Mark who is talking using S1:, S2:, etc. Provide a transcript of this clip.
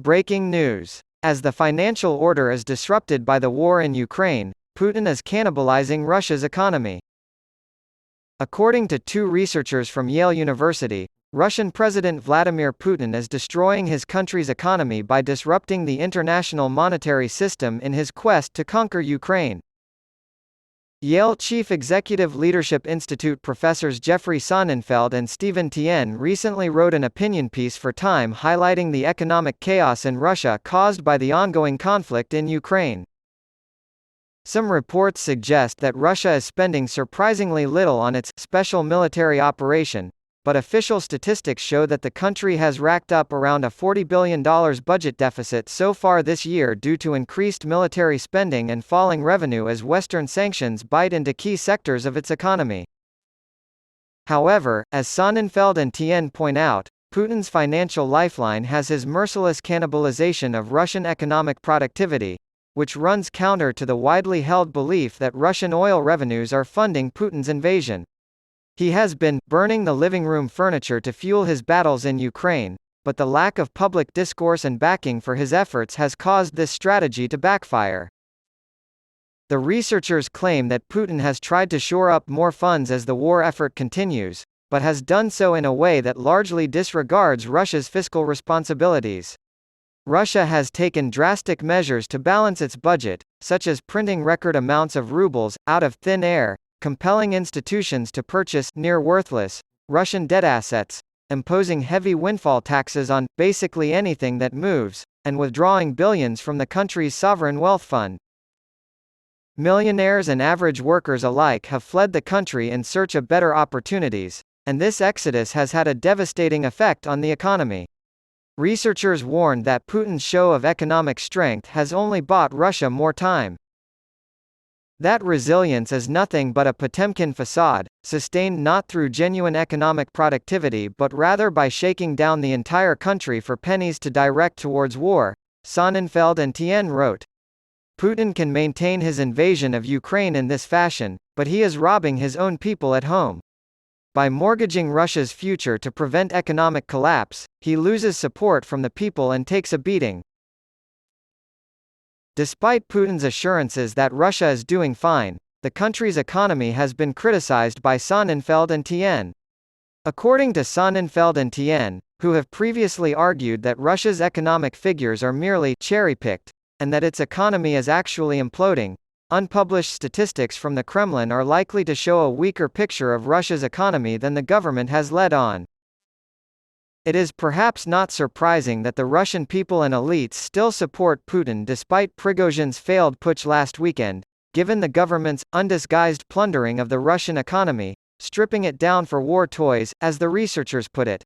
S1: Breaking news. As the financial order is disrupted by the war in Ukraine, Putin is cannibalizing Russia's economy. According to two researchers from Yale University, Russian President Vladimir Putin is destroying his country's economy by disrupting the international monetary system in his quest to conquer Ukraine. Yale Chief Executive Leadership Institute professors Jeffrey Sonnenfeld and Stephen Tien recently wrote an opinion piece for Time highlighting the economic chaos in Russia caused by the ongoing conflict in Ukraine. Some reports suggest that Russia is spending surprisingly little on its special military operation, but official statistics show that the country has racked up around a $40 billion budget deficit so far this year due to increased military spending and falling revenue as Western sanctions bite into key sectors of its economy. However, as Sonnenfeld and Tien point out, Putin's financial lifeline has his merciless cannibalization of Russian economic productivity, which runs counter to the widely held belief that Russian oil revenues are funding Putin's invasion. He has been burning the living room furniture to fuel his battles in Ukraine, but the lack of public discourse and backing for his efforts has caused this strategy to backfire. The researchers claim that Putin has tried to shore up more funds as the war effort continues, but has done so in a way that largely disregards Russia's fiscal responsibilities. Russia has taken drastic measures to balance its budget, such as printing record amounts of rubles out of thin air, compelling institutions to purchase near-worthless Russian debt assets, imposing heavy windfall taxes on basically anything that moves, and withdrawing billions from the country's sovereign wealth fund. Millionaires and average workers alike have fled the country in search of better opportunities, and this exodus has had a devastating effect on the economy. Researchers warned that Putin's show of economic strength has only bought Russia more time. That resilience is nothing but a Potemkin facade, sustained not through genuine economic productivity but rather by shaking down the entire country for pennies to direct towards war, Sonnenfeld and Tien wrote. Putin can maintain his invasion of Ukraine in this fashion, but he is robbing his own people at home. By mortgaging Russia's future to prevent economic collapse, he loses support from the people and takes a beating. Despite Putin's assurances that Russia is doing fine, the country's economy has been criticized by Sonnenfeld and Tien. According to Sonnenfeld and Tien, who have previously argued that Russia's economic figures are merely cherry-picked, and that its economy is actually imploding, unpublished statistics from the Kremlin are likely to show a weaker picture of Russia's economy than the government has led on. It is perhaps not surprising that the Russian people and elites still support Putin despite Prigozhin's failed putsch last weekend, given the government's undisguised plundering of the Russian economy, stripping it down for war toys, as the researchers put it.